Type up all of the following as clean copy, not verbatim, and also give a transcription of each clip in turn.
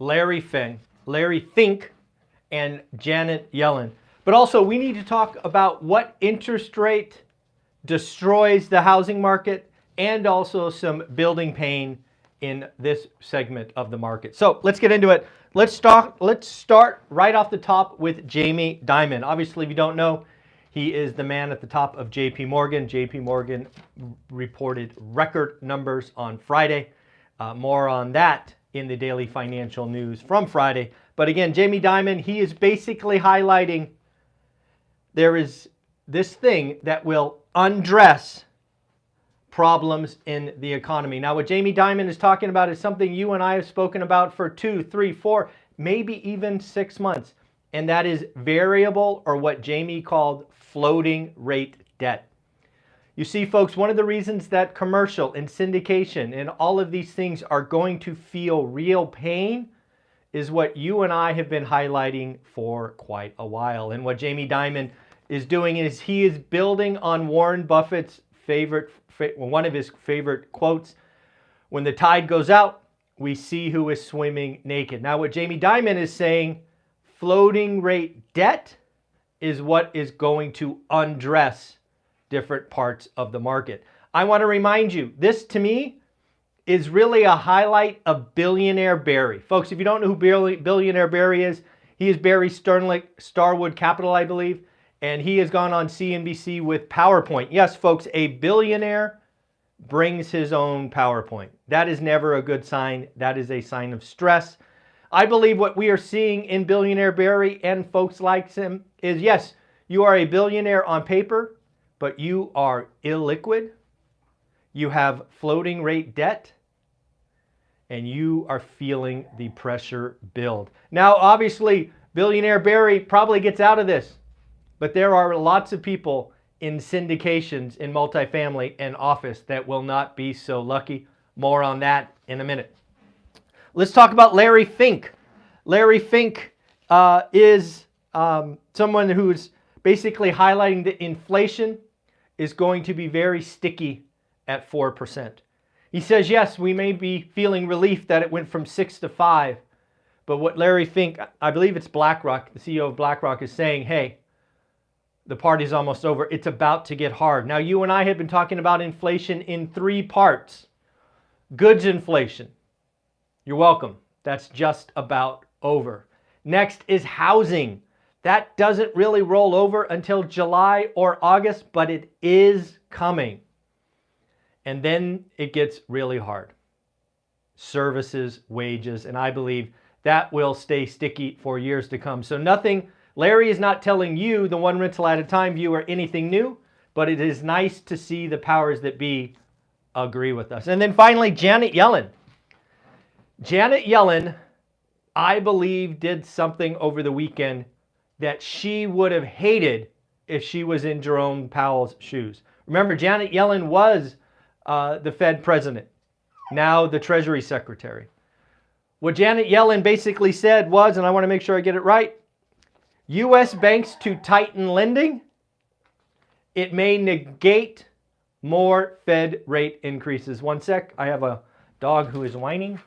Larry Fink, and Janet Yellen. But also, we need to talk about what interest rate destroys the housing market and also some building pain in this segment of the market. So let's get into it. Let's start right off the top with Jamie Dimon. Obviously, if you don't know, he is the man at the top of JP Morgan. JP Morgan reported record numbers on Friday. More on that in the daily financial news from Friday. But again, Jamie Dimon, he is basically highlighting there is this thing that will undress problems in the economy. Now, what Jamie Dimon is talking about is something you and I have spoken about for 2, 3, 4, maybe even 6 months. And that is variable, or what Jamie called floating rate debt. You see, folks, one of the reasons that commercial and syndication and all of these things are going to feel real pain is what you and I have been highlighting for quite a while. And what Jamie Dimon is doing is he is building on Warren Buffett's one of his favorite quotes: when the tide goes out, we see who is swimming naked. Now, what Jamie Dimon is saying, floating rate debt is what is going to undress different parts of the market. I want to remind you, this to me is really a highlight of Billionaire Barry. Folks, if you don't know who Billionaire Barry is, he is Barry Starwood Capital, I believe, and he has gone on CNBC with PowerPoint. Yes, folks, a billionaire brings his own PowerPoint. That is never a good sign. That is a sign of stress. I believe what we are seeing in Billionaire Barry and folks like him is, yes, you are a billionaire on paper, but you are illiquid. You have floating rate debt, and you are feeling the pressure build. Now, obviously, Billionaire Barry probably gets out of this, but there are lots of people in syndications in multifamily and office that will not be so lucky. More on that in a minute. Let's talk about Larry Fink. Larry Fink is someone who's basically highlighting that inflation is going to be very sticky at 4%. He says, yes, we may be feeling relief that it went from 6 to 5, but what Larry Fink, I believe it's BlackRock, the CEO of BlackRock, is saying, hey, the party's almost over. It's about to get hard. Now, you and I have been talking about inflation in 3 parts. Goods inflation. You're welcome. That's just about over. Next is housing. That doesn't really roll over until July or August, but it is coming. And then it gets really hard. Services, wages, and I believe that will stay sticky for years to come. So nothing, Larry is not telling you, the one rental at a time viewer, anything new, but it is nice to see the powers that be agree with us. And then finally, Janet Yellen. Janet Yellen, I believe, did something over the weekend that she would have hated if she was in Jerome Powell's shoes. Remember, Janet Yellen was the Fed president, now the Treasury Secretary. What Janet Yellen basically said was, and I want to make sure I get it right, U.S. banks to tighten lending, it may negate more Fed rate increases. One sec, I have a dog who is whining.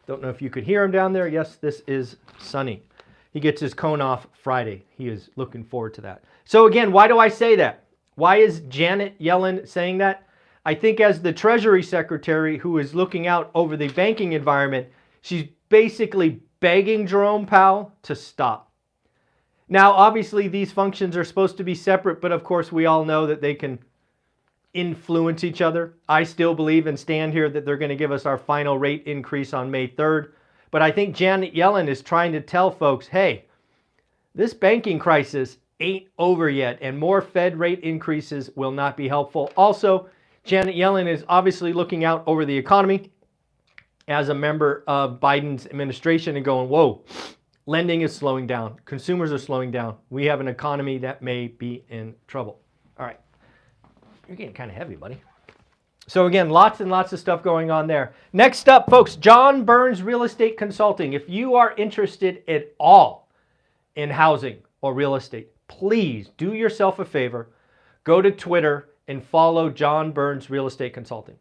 Don't know if you could hear him down there. Yes, this is Sunny. He gets his cone off Friday. He is looking forward to that. So again, why do I say that? Why is Janet Yellen saying that? I think as the Treasury Secretary who is looking out over the banking environment, she's basically begging Jerome Powell to stop. Now, obviously, these functions are supposed to be separate, but of course, we all know that they can influence each other. I still believe and stand here that they're going to give us our final rate increase on May 3rd. But I think Janet Yellen is trying to tell folks, hey, this banking crisis ain't over yet, and more Fed rate increases will not be helpful. Also, Janet Yellen is obviously looking out over the economy as a member of Biden's administration and going, whoa, lending is slowing down. Consumers are slowing down. We have an economy that may be in trouble. All right. You're getting kind of heavy, buddy. So again, lots and lots of stuff going on there. Next up, folks, John Burns Real Estate Consulting. If you are interested at all in housing or real estate, please do yourself a favor. Go to Twitter and follow John Burns Real Estate Consulting.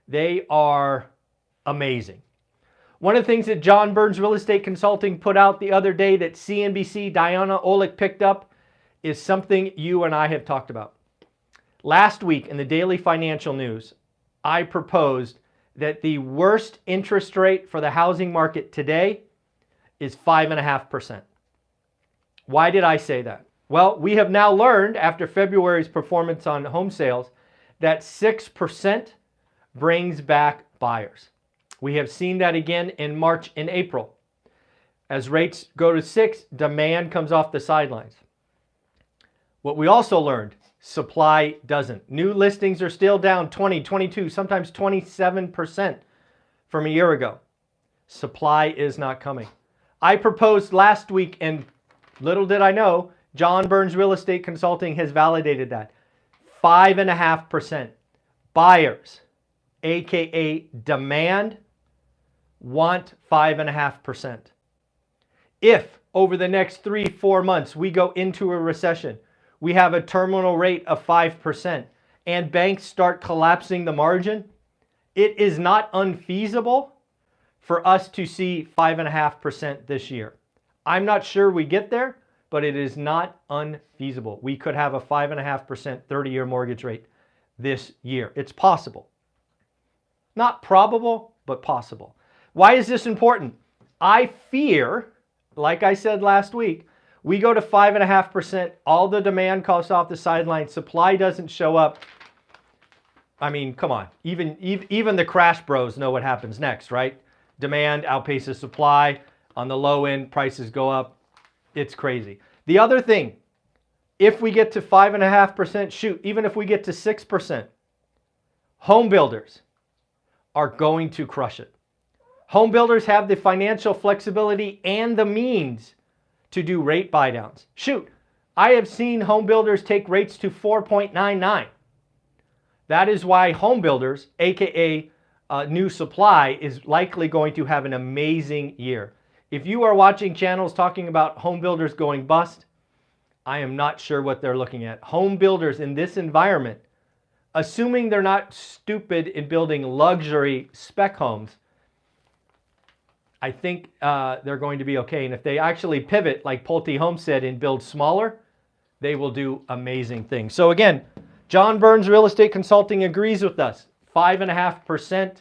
They are amazing. One of the things that John Burns Real Estate Consulting put out the other day that CNBC Diana Olick picked up is something you and I have talked about. Last week in the Daily Financial News, I proposed that the worst interest rate for the housing market today is 5.5%. Why did I say that? Well, we have now learned after February's performance on home sales that 6% brings back buyers. We have seen that again in March and April. As rates go to 6, demand comes off the sidelines. What we also learned, supply doesn't. New listings are still down 20, 22, sometimes 27% from a year ago. Supply is not coming. I proposed last week, and little did I know, John Burns Real Estate Consulting has validated that. 5.5%. Buyers, aka demand, want 5.5%. If over the next 3-4 months we go into a recession, we have a terminal rate of 5%, and banks start collapsing the margin, it is not unfeasible for us to see 5.5% this year. I'm not sure we get there, but it is not unfeasible. We could have a 5.5% 30-year mortgage rate this year. It's possible. Not probable, but possible. Why is this important? I fear, like I said last week, we go to 5.5%, all the demand comes off the sidelines, supply doesn't show up. I mean, come on. Even the crash bros know what happens next, right? Demand outpaces supply. On the low end, prices go up. It's crazy. The other thing, if we get to 5.5%, shoot, even if we get to 6%, home builders are going to crush it. Home builders have the financial flexibility and the means to do rate buy downs. Shoot, I have seen home builders take rates to 4.99. That is why home builders, aka new supply, is likely going to have an amazing year. If you are watching channels talking about home builders going bust, I am not sure what they're looking at. Home builders in this environment, assuming they're not stupid in building luxury spec homes, I think they're going to be okay. And if they actually pivot, like Pulte Home said, and build smaller, they will do amazing things. So again, John Burns Real Estate Consulting agrees with us. 5.5%,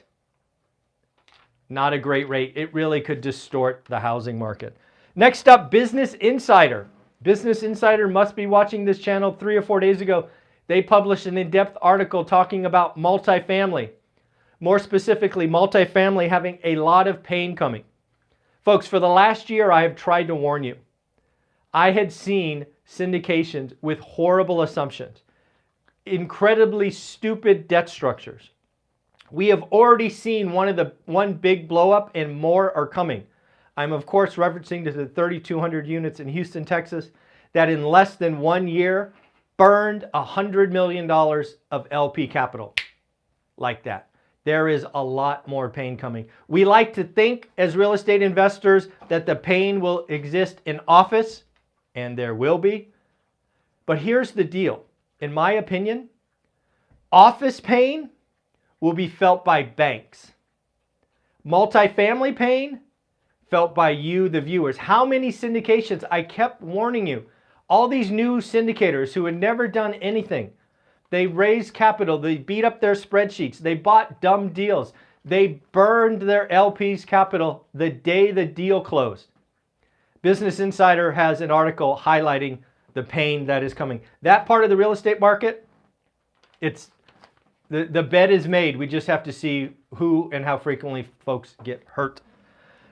not a great rate. It really could distort the housing market. Next up, Business Insider. Business Insider must be watching this channel. 3 or 4 days ago, they published an in-depth article talking about multifamily. More specifically, multifamily having a lot of pain coming. Folks, for the last year, I have tried to warn you. I had seen syndications with horrible assumptions, incredibly stupid debt structures. We have already seen one big blow up, and more are coming. I'm of course referencing to the 3,200 units in Houston, Texas, that in less than 1 year burned $100 million of LP capital like that. There is a lot more pain coming. We like to think as real estate investors that the pain will exist in office, and there will be. But here's the deal. In my opinion, office pain will be felt by banks. Multifamily pain felt by you, the viewers. How many syndications? I kept warning you. All these new syndicators who had never done anything. They raised capital. They beat up their spreadsheets. They bought dumb deals. They burned their LP's capital the day the deal closed. Business Insider has an article highlighting the pain that is coming. That part of the real estate market, the bed is made. We just have to see who and how frequently folks get hurt.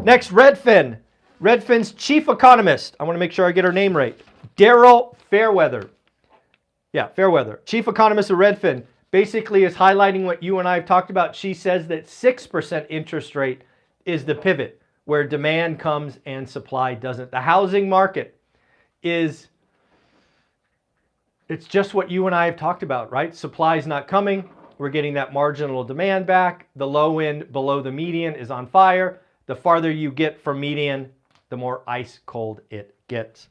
Next, Redfin. Redfin's chief economist, I want to make sure I get her name right, Daryl Fairweather. Yeah, Fairweather. Chief economist of Redfin basically is highlighting what you and I have talked about. She says that 6% interest rate is the pivot where demand comes and supply doesn't. The housing market it's just what you and I have talked about, right? Supply is not coming. We're getting that marginal demand back. The low end below the median is on fire. The farther you get from median, the more ice cold it gets.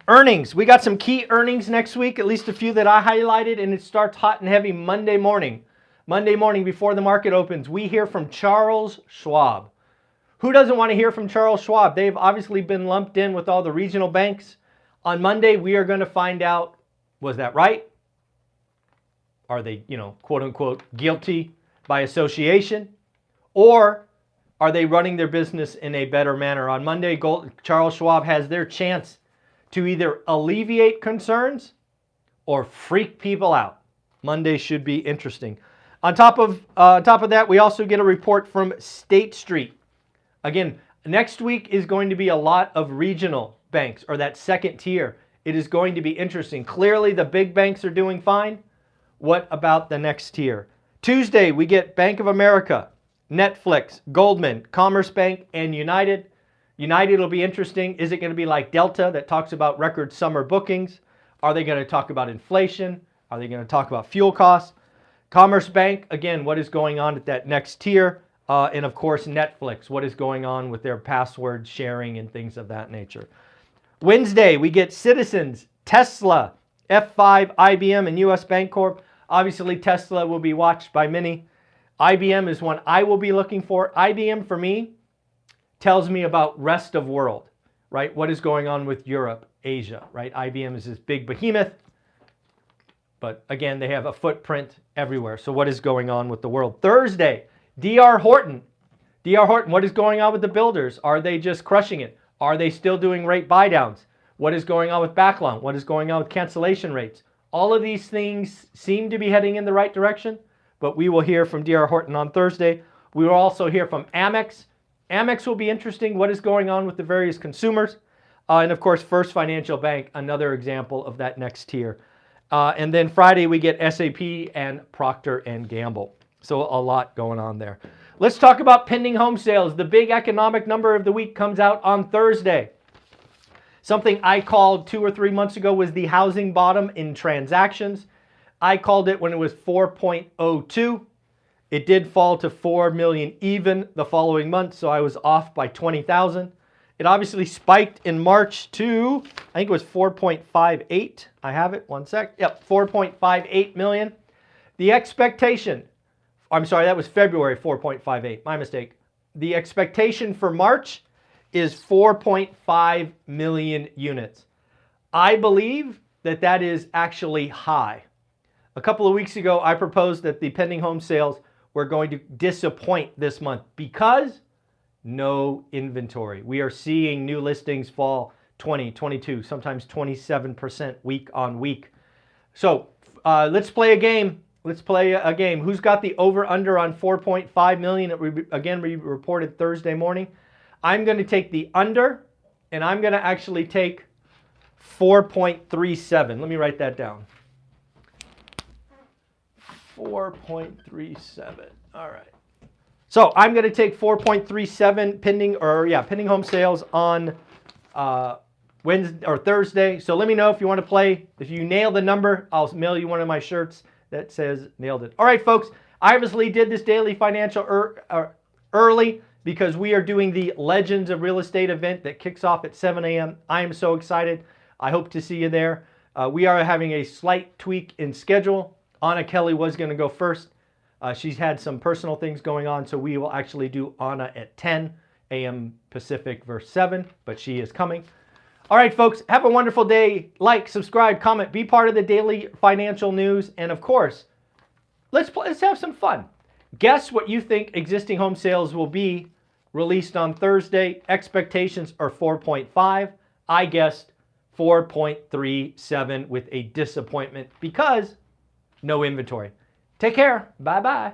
Earnings. We got some key earnings next week, at least a few that I highlighted, and it starts hot and heavy Monday morning. Monday morning before the market opens, we hear from Charles Schwab. Who doesn't want to hear from Charles Schwab? They've obviously been lumped in with all the regional banks. On Monday, we are going to find out, was that right? Are they, quote unquote, guilty by association? Or are they running their business in a better manner? On Monday, Charles Schwab has their chance to either alleviate concerns or freak people out. Monday should be interesting. On top of that, we also get a report from State Street. Again, next week is going to be a lot of regional banks, or that second tier. It is going to be interesting. Clearly, the big banks are doing fine. What about the next tier? Tuesday, we get Bank of America, Netflix, Goldman, Commerce Bank, and United. United will be interesting. Is it going to be like Delta that talks about record summer bookings? Are they going to talk about inflation? Are they going to talk about fuel costs? Commerce Bank, again, what is going on at that next tier? And of course, Netflix, what is going on with their password sharing and things of that nature. Wednesday, we get Citizens, Tesla, F5, IBM, and US Bancorp. Obviously, Tesla will be watched by many. IBM is one I will be looking for. IBM, for me, tells me about rest of world, right? What is going on with Europe, Asia, right? IBM is this big behemoth. But again, they have a footprint everywhere. So what is going on with the world? Thursday, D.R. Horton. D.R. Horton, what is going on with the builders? Are they just crushing it? Are they still doing rate buy downs? What is going on with backlog? What is going on with cancellation rates? All of these things seem to be heading in the right direction, but we will hear from D.R. Horton on Thursday. We will also hear from Amex. Amex will be interesting. What is going on with the various consumers? And of course, First Financial Bank, another example of that next tier. And then Friday, we get SAP and Procter & Gamble. So a lot going on there. Let's talk about pending home sales. The big economic number of the week comes out on Thursday. Something I called 2 or 3 months ago was the housing bottom in transactions. I called it when it was 4.02. It did fall to 4 million even the following month, so I was off by 20,000. It obviously spiked in March to, I think it was 4.58. I have it, one sec. Yep, 4.58 million. The expectation, I'm sorry, that was February, 4.58, my mistake. The expectation for March is 4.5 million units. I believe that that is actually high. A couple of weeks ago, I proposed that the pending home sales were going to disappoint this month because no inventory. We are seeing new listings fall 20, 22, sometimes 27% week on week. So let's play a game. Let's play a game. Who's got the over-under on 4.5 million that we reported Thursday morning? I'm going to take the under, and I'm going to actually take 4.37. Let me write that down. 4.37. All right. So I'm going to take 4.37 pending home sales on Wednesday or Thursday. So let me know if you want to play. If you nail the number, I'll mail you one of my shirts that says nailed it. All right, folks. I obviously did this daily financial early because we are doing the Legends of Real Estate event that kicks off at 7 a.m. I am so excited. I hope to see you there. We are having a slight tweak in schedule. Anna Kelly was going to go first. She's had some personal things going on, so we will actually do Anna at 10 a.m. Pacific verse 7, but she is coming. All right, folks, have a wonderful day. Like, subscribe, comment, be part of the daily financial news, and of course, let's have some fun. Guess what you think existing home sales will be released on Thursday. Expectations are 4.5. I guessed 4.37 with a disappointment because no inventory. Take care. Bye-bye.